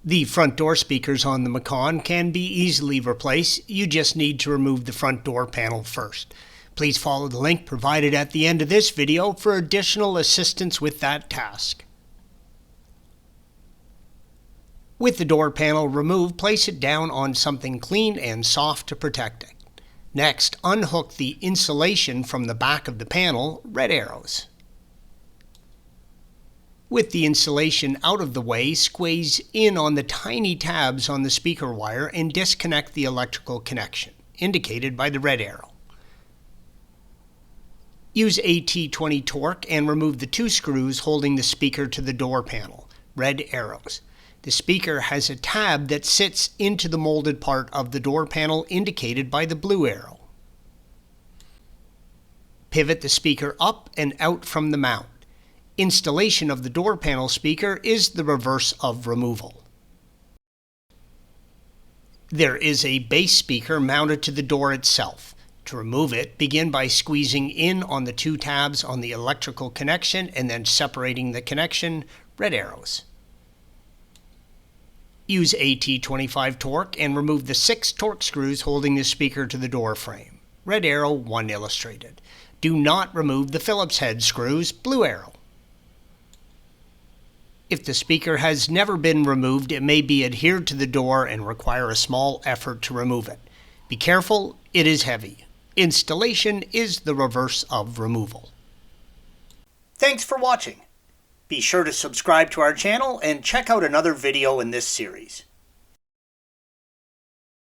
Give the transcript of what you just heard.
The front door speakers on the Macan can be easily replaced. You just need to remove the front door panel first. Please follow the link provided at the end of this video for additional assistance with that task. With the door panel removed, place it down on something clean and soft to protect it. Next, unhook the insulation from the back of the panel, red arrows. With the insulation out of the way, squeeze in on the tiny tabs on the speaker wire and disconnect the electrical connection, indicated by the red arrow. Use AT20 torque and remove the two screws holding the speaker to the door panel, red arrows. The speaker has a tab that sits into the molded part of the door panel, indicated by the blue arrow. Pivot the speaker up and out from the mount. Installation of the door panel speaker is the reverse of removal. There is a base speaker mounted to the door itself. To remove it, begin by squeezing in on the two tabs on the electrical connection and then separating the connection, red arrows. Use AT25 torque and remove the 6 torque screws holding the speaker to the door frame. Red arrow, 1 illustrated. Do not remove the Phillips head screws, blue arrow. If the speaker has never been removed, it may be adhered to the door and require a small effort to remove it. Be careful, it is heavy. Installation is the reverse of removal. Thanks for watching. Be sure to subscribe to our channel and check out another video in this series.